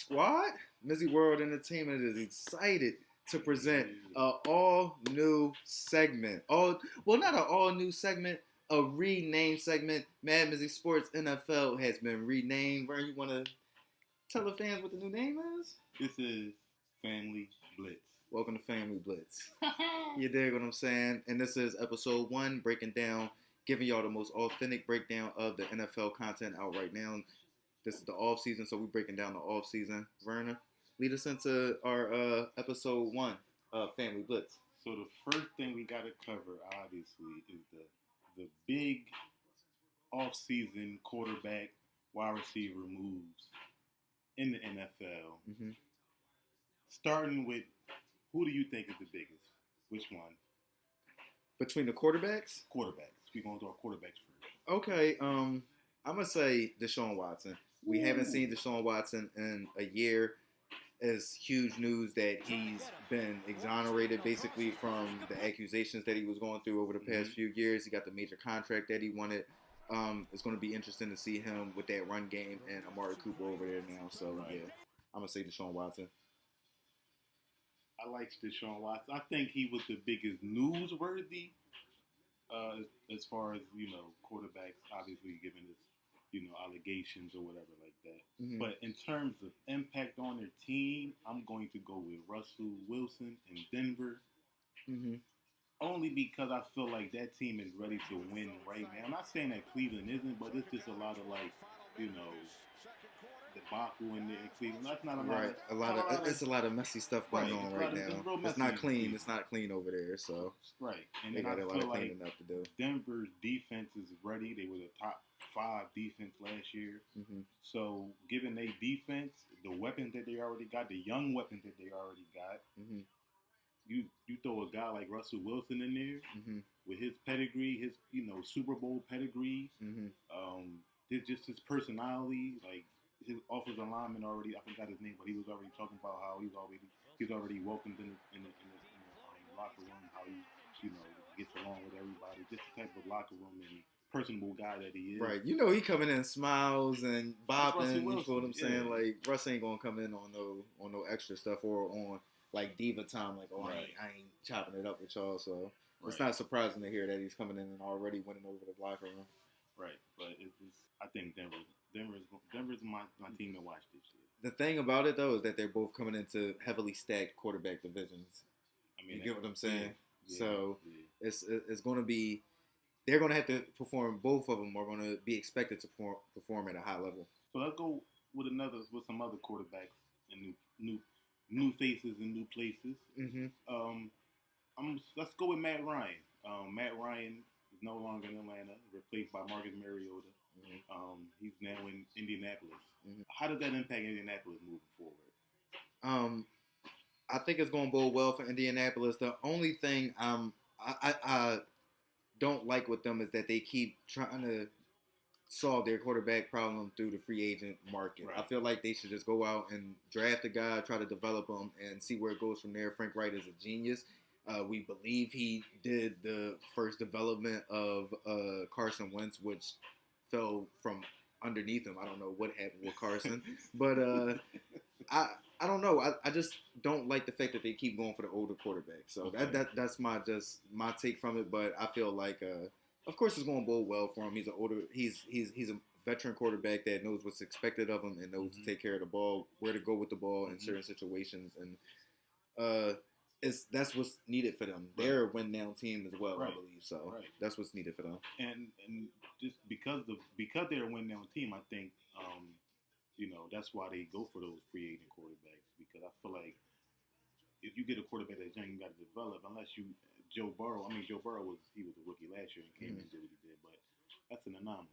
Squad? Mizzy World Entertainment is excited to present a all new segment. Not an all new segment, a renamed segment. Mad Mizzy Sports NFL has been renamed. Vern, you want to tell the fans what the new name is? This is Family Blitz. Welcome to Family Blitz. You dig what I'm saying? And this is episode 1, breaking down, giving y'all the most authentic breakdown of the NFL content out right now. This is the off season, so we're breaking down the off season. Verna, lead us into our episode 1 of Family Blitz. So the first thing we got to cover, obviously, is the big off season quarterback wide receiver moves in the NFL. Mm-hmm. Starting with, who do you think is the biggest? Which one? Between the quarterbacks? Quarterbacks. We're going to do our quarterbacks first. Okay, I'm going to say Deshaun Watson. We haven't seen Deshaun Watson in a year. It's huge news that he's been exonerated basically from the accusations that he was going through over the past few years. He got the major contract that he wanted. It's going to be interesting to see him with that run game and Amari Cooper over there now. So, yeah, I'm going to say Deshaun Watson. I like Deshaun Watson. I think he was the biggest newsworthy as far as, quarterbacks, obviously given his, allegations or whatever like that. Mm-hmm. But in terms of impact on their team, I'm going to go with Russel Wilson in Denver. Mm-hmm. Only because I feel like that team is ready to win right now. I'm not saying that Cleveland isn't, but it's just a lot of debacle in there in Cleveland. That's not a lot of it's a lot of messy stuff going on right now. It's not clean. It's not clean over there. So and they got a lot of like cleaning up to do. Denver's defense is ready. They were the top 5 defense last year. Mm-hmm. So given their defense, the weapons that they already got, the young weapons that they already got, mm-hmm. you throw a guy like Russell Wilson in there mm-hmm. with his pedigree, his Super Bowl pedigree, mm-hmm. His personality, like his offensive lineman already, I forgot his name, but he was already talking about how he's already welcomed in the locker room, how he gets along with everybody, just the type of locker room and personable guy that he is. Right, he coming in smiles and bopping. You know what I'm saying? Yeah. Like Russ ain't gonna come in on no extra stuff or on like diva time. Like I ain't chopping it up with y'all. So it's not surprising to hear that he's coming in and already winning over the locker room. Right, but I think Denver's my team to watch this year. The thing about it though is that they're both coming into heavily stacked quarterback divisions. I mean, you get what I'm saying? Yeah, so it's going to be. They're going to have to perform. Both of them are going to be expected to perform at a high level. So let's go with some other quarterbacks and new faces and new places. Mm-hmm. Let's go with Matt Ryan. Matt Ryan is no longer in Atlanta, replaced by Marcus Mariota. Mm-hmm. He's now in Indianapolis. Mm-hmm. How does that impact Indianapolis moving forward? I think it's going to bode well for Indianapolis. The only thing I don't like with them is that they keep trying to solve their quarterback problem through the free agent market. Right. I feel like they should just go out and draft a guy, try to develop him, and see where it goes from there. Frank Wright is a genius. We believe he did the first development of Carson Wentz, which fell from underneath him. I don't know what happened with Carson, but I don't know. I just don't like the fact that they keep going for the older quarterback. So that's my take from it. But I feel like, of course, it's going to bode well for him. He's a veteran quarterback that knows what's expected of him and knows to take care of the ball, where to go with the ball in certain situations, and that's what's needed for them. They're a win now team as well, I believe. So that's what's needed for them. And just because they're a win now team, I think. That's why they go for those free agent quarterbacks, because I feel like if you get a quarterback that's young, you got to develop. Unless Joe Burrow was a rookie last year and came and did what he did, but that's an anomaly.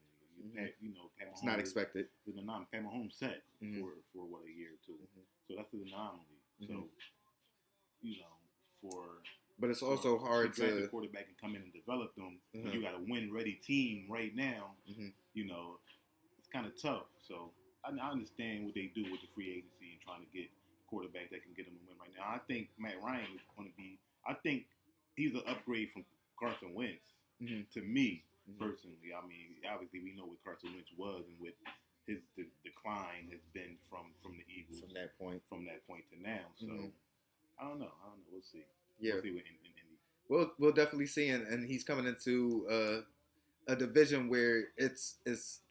Pat it's not expected. It's an anomaly. Pat Mahomes set mm-hmm. for a year or two, so that's an anomaly. Mm-hmm. So but it's also hard to draft a quarterback and come in and develop them. Mm-hmm. You got a win-ready team right now. Mm-hmm. It's kind of tough. So I understand what they do with the free agency and trying to get a quarterback that can get them a win right now. I think Matt Ryan is going to be. I think he's an upgrade from Carson Wentz to me personally. I mean, obviously we know what Carson Wentz was and what his decline has been from the Eagles. Eagles from that point to now. So I don't know. We'll see. Yeah, we'll see what in Indy. We'll definitely see, and he's coming into a division where it's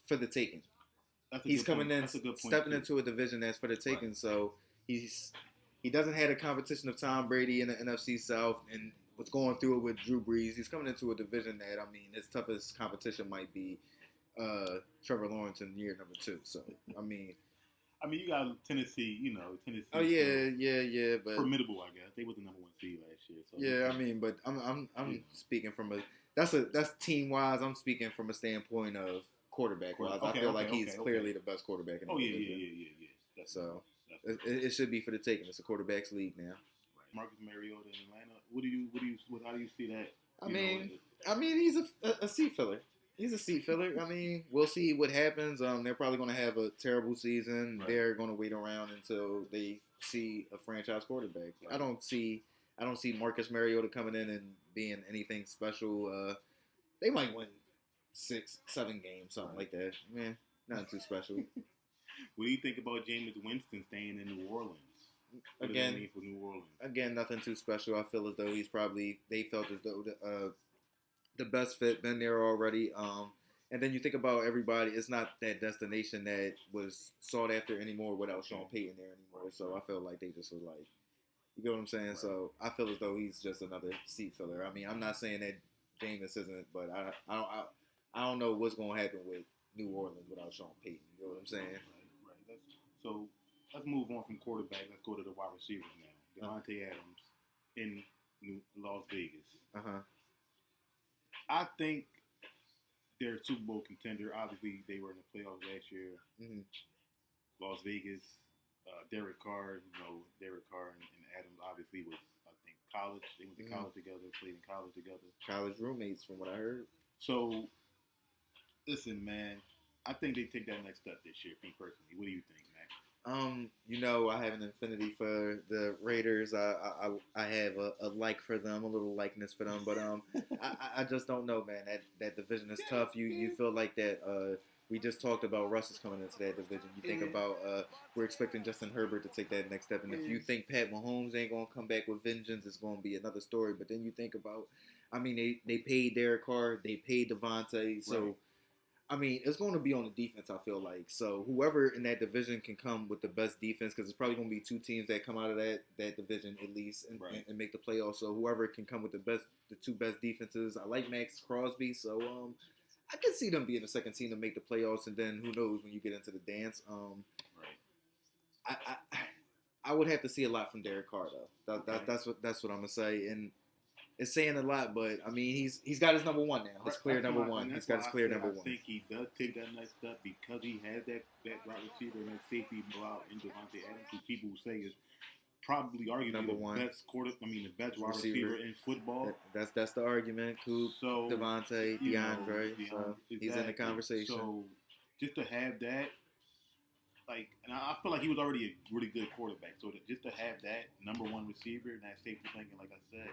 for the taking. He's coming in, stepping into a division that's for the taking. Right. So he doesn't have a competition of Tom Brady in the NFC South and was going through it with Drew Brees. He's coming into a division that, I mean, his toughest competition might be Trevor Lawrence in year number 2. So I mean, you got Tennessee. Tennessee. Oh yeah, but formidable, I guess. They was the number 1 seed last year. So yeah, I mean, but I'm speaking from that's team wise. I'm speaking from a standpoint of quarterback wise. I feel like he's clearly the best quarterback in the league. Yeah. So it should be for the taking. It's a quarterback's league now. Right. Marcus Mariota in Atlanta. How do you see that? I mean, he's a seat filler. He's a seat filler. I mean, we'll see what happens. They're probably going to have a terrible season. Right. They're going to wait around until they see a franchise quarterback. Right. I don't see Marcus Mariota coming in and being anything special. They might win 6, 7 games, something like that. Man, not too special. What do you think about Jameis Winston staying in New Orleans? What does that mean for New Orleans? Again, nothing too special. I feel as though they felt as though the best fit, been there already. And then you think about everybody, it's not that destination that was sought after anymore without Sean Payton there anymore. So I feel like they just was like, you get what I'm saying? Right. So I feel as though he's just another seat filler. I mean, I'm not saying that Jameis isn't, but I don't know what's going to happen with New Orleans without Sean Payton. You know what I'm saying? Right. So let's move on from quarterback. Let's go to the wide receivers now. Devontae Adams in Las Vegas. I think they're a Super Bowl contender. Obviously, they were in the playoffs last year. Las Vegas, Derek Carr, Derek Carr and Adams obviously was, I think, college. They went to college together, played in college together. College roommates, from what I heard. So, listen, man, I think they take that next step this year, me personally. What do you think, Max? I have an affinity for the Raiders. I have a like for them, a little likeness for them, but I just don't know, man. That division is tough. You feel like that. We just talked about Russell's coming into that division. You think about we're expecting Justin Herbert to take that next step, and if you think Pat Mahomes ain't gonna come back with vengeance, it's gonna be another story. But then you think about, I mean, they paid Derek Carr, they paid Devontae, so. Right. I mean, it's going to be on the defense, I feel like. So whoever in that division can come with the best defense, because it's probably going to be 2 teams that come out of that division at least and make the playoffs. So whoever can come with the 2 best defenses. I like Max Crosby, so I can see them being the second team to make the playoffs. And then who knows when you get into the dance. I would have to see a lot from Derek Carr though. That's what I'm gonna say. And it's saying a lot, but I mean, he's got his number 1 now. His clear number 1. He's got his clear number 1. I think he does take that next step because he has that wide receiver and that safety blowout in Devontae Adams, who people say is probably arguably number the 1. the best wide receiver in football. That's the argument. Coop, Devontae, DeAndre. So he's in the conversation. So just to have that, and I feel like he was already a really good quarterback. So just to have that number 1 receiver and that safety blanket, like I said.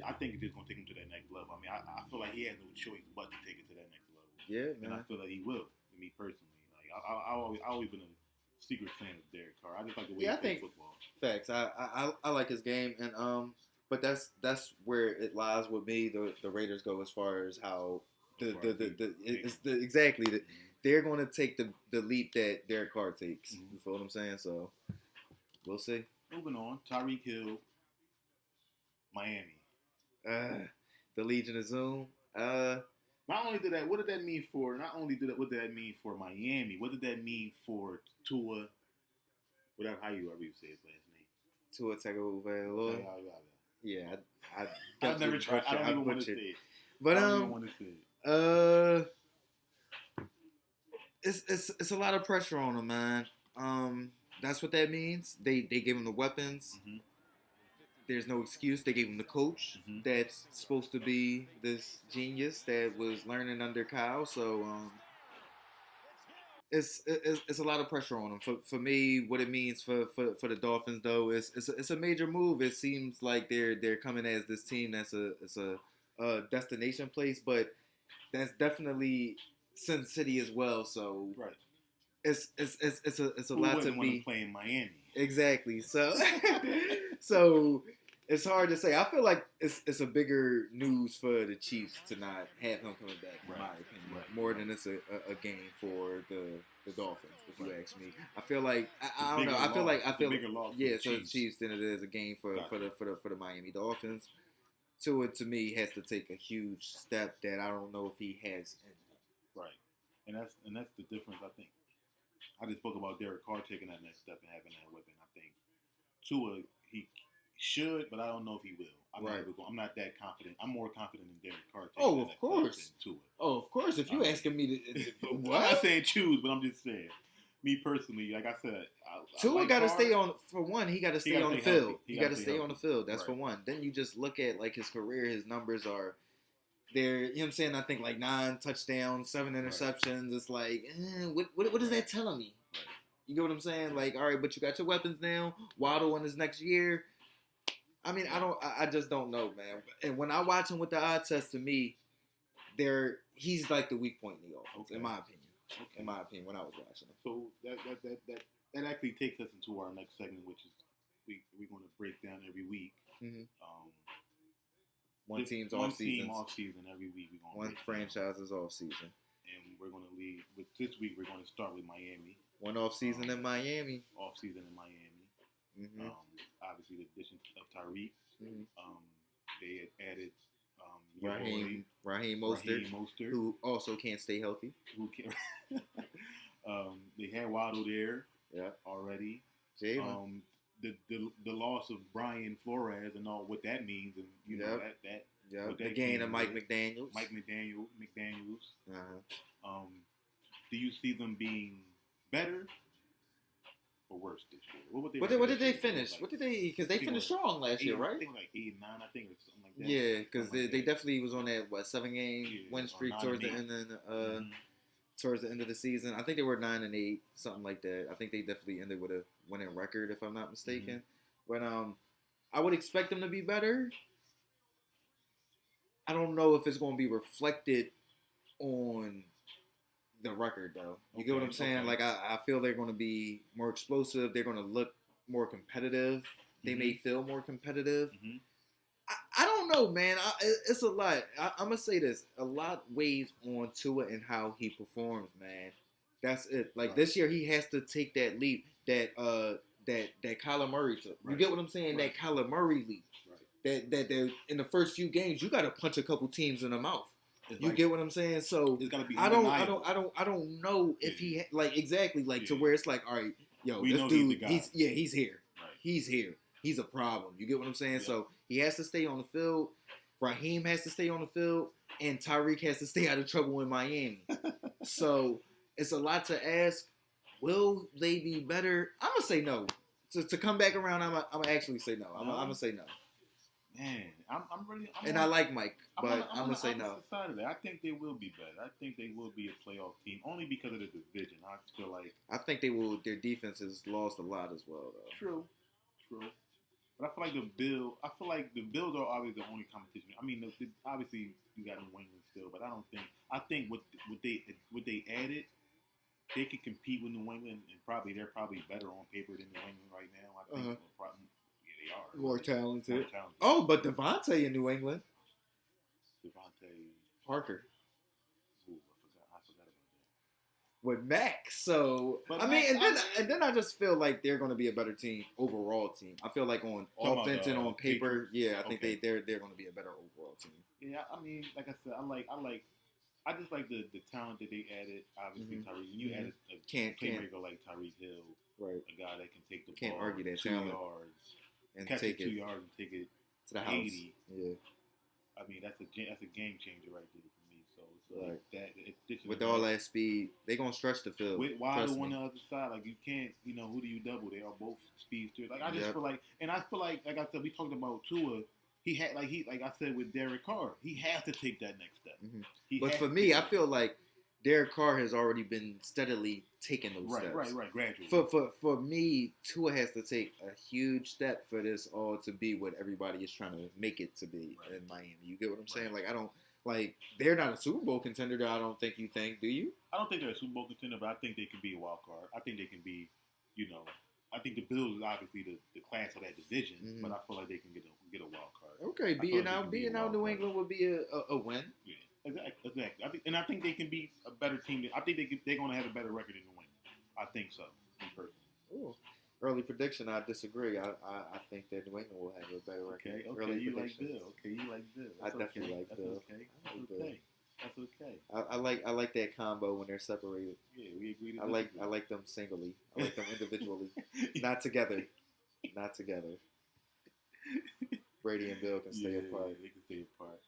I think it's just going to take him to that next level. I mean, I feel like he has no choice but to take it to that next level. Yeah, man. And I feel like he will, me personally. I've always been a secret fan of Derek Carr. I just like the way he plays football. Facts. I like his game, and but that's where it lies with me. The Raiders go as far as how they're going to take the leap that Derek Carr takes. You feel what I'm saying? So we'll see. Moving on, Tyreek Hill, Miami. The Legion of Zoom. Not only did that, what did that mean for? What did that mean for Miami? What did that mean for Tua? Whatever, how you say his last name? Tua Tagovailoa. Yeah, I've never tried. I don't even want to say it. But it's a lot of pressure on him, man. That's what that means. They gave him the weapons. There's no excuse. They gave him the coach that's supposed to be this genius that was learning under Kyle. So it's a lot of pressure on him. For me, what it means for the Dolphins though is it's a major move. It seems like they're coming as this team that's a destination place, but that's definitely Sin City as well. So it's a Who lot to wouldn't want to be play in Miami? exactly. So so it's hard to say. I feel like it's a bigger news for the Chiefs to not have him coming back, in my opinion, more than it's a game for the Dolphins. If you ask me, I feel like I don't know. I feel like yeah, so the Chiefs than it is a game for the Miami Dolphins. Tua to me has to take a huge step that I don't know if he has in him. Right, and that's the difference. I think I just spoke about Derek Carr taking that next step and having that weapon. I think Tua he should, but I don't know if he will. I'm not that confident. I'm more confident in Derek Carr taking that next step than Tua. Oh, of course. If you asking me to, what? I'm not saying choose, but I'm just saying. Me personally, like I said, Tua got to stay on. For one, he got to stay on the field. He got to stay on the field. That's for one. Then you just look at like his career. His numbers are there. You know what I'm saying? I think like 9 touchdowns, 7 interceptions. Right. It's like, what is that telling me? Right. You get what I'm saying? Like, all right, but you got your weapons now. Waddle in his next year. I mean, I just don't know, man. And when I watch him with the eye test, to me, he's like the weak point in the offense, in my opinion. Okay. In my opinion, when I was watching him. So that actually takes us into our next segment, which is we're going to break down every week. Mm-hmm. One team off season every week. One franchise's off season. And we're going to lead with this week. We're going to start with Miami. One off season in Miami. Mm-hmm. Obviously, the addition of Tyreek. Mm-hmm. They had added Raheem Mostert, who also can't stay healthy. They had Waddle there already. The loss of Brian Flores and all what that means, and you know that the gain of Mike McDaniels. Uh-huh. Do you see them being better or worse this year? What did they finish? What did they? Because they finished strong last year, right? I think like 8 and 9. I think or something like that. Yeah, because they definitely was on that 7-game win streak towards the end of towards the end of the season. I think they were 9 and 8, something like that. I think they definitely ended with a winning record, if I'm not mistaken. Mm-hmm. But I would expect them to be better. I don't know if it's going to be reflected on the record, though. You get what I'm saying? Okay. Like, I feel they're going to be more explosive. They're going to look more competitive. They may feel more competitive. Mm-hmm. I don't know, man. It's a lot. I'm going to say this. A lot weighs on Tua and how he performs, man. That's it. Like, this year, he has to take that leap that Kyler Murray took. You get what I'm saying? That Kyler Murray leap. Right. That in the first few games, you got to punch a couple teams in the mouth. You get what I'm saying? So it's gotta be I don't know if he to where it's like, all right, yo, this dude, he's here. Right. He's here. He's a problem. You get what I'm saying? Yeah. So he has to stay on the field. Raheem has to stay on the field, and Tyreek has to stay out of trouble in Miami. So it's a lot to ask. Will they be better? I'm gonna say no. To come back around, I'm gonna actually say no. I'm gonna say no. Man, I like Mike, but I'm gonna say no. I think they will be better. I think they will be a playoff team only because of the division. I feel like they will. Their defense has lost a lot as well, though. True. But I feel like the Bills are obviously the only competition. I mean, obviously you got New England still, but I think what they added, they could compete with New England, and they're probably better on paper than New England right now. I think they are more talented. Oh, but Devontae in New England. Devontae Parker. Ooh, I forgot about that. With Max, so and then I just feel like they're going to be a better team, overall team. I feel like on offense and on paper, I think they're going to be a better overall team. Yeah, I mean, like I said, I just like the talent that they added. Obviously, Tyreek. You added a playmaker like Tyreek Hill, right? A guy that can take the ball argue that 2 yards. And catch take it 2 yards and take it to the 80. house. Yeah, I mean that's a game changer right there for me. So it's that with all that speed, they're gonna stretch the field. With Waddle on the other side, like you can't, who do you double? They are both speedsters. Like I just feel like, and I feel like I said, we talked about Tua. He had like I said with Derek Carr, he has to take that next step. Mm-hmm. But for me, I feel like Derek Carr has already been steadily taking those steps. Right, gradually. For me, Tua has to take a huge step for this all to be what everybody is trying to make it to be in Miami. You get what I'm saying? Like Like, they're not a Super Bowl contender. I don't think you think. Do you? I don't think they're a Super Bowl contender, but I think they can be a wild card. I think they can be, I think the Bills is obviously the class of that division, but I feel like they can get a wild card. Okay, being out New England would be a win. Yeah, exactly. I think they can be a better team. I think they're going to have a better record in New England. I think so, in person. Ooh. Early prediction, I disagree. I think that New England will have a better record. Okay, Early you like Bill. Okay, you like Bill. I definitely like Bill. That's okay. I like that combo when they're separated. Yeah, we agree. I like them singly. I like them individually, not together. Not together. Brady and Bill can stay apart. They can stay apart.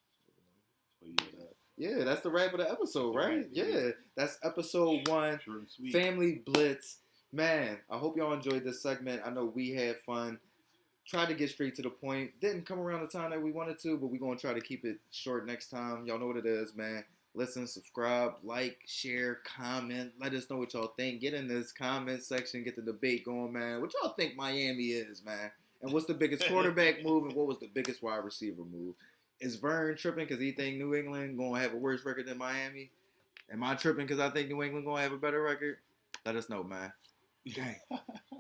Yeah, that's the wrap of the episode, right? Yeah, that's episode 1. Short and sweet. Family Blitz. Man, I hope y'all enjoyed this segment. I know we had fun. Tried to get straight to the point. Didn't come around the time that we wanted to, but we're going to try to keep it short next time. Y'all know what it is, man. Listen, subscribe, like, share, comment. Let us know what y'all think. Get in this comment section. Get the debate going, man. What y'all think Miami is, man? And what's the biggest quarterback move, and what was the biggest wide receiver move? Is Vern tripping because he think New England going to have a worse record than Miami? Am I tripping because I think New England going to have a better record? Let us know, man. Gang.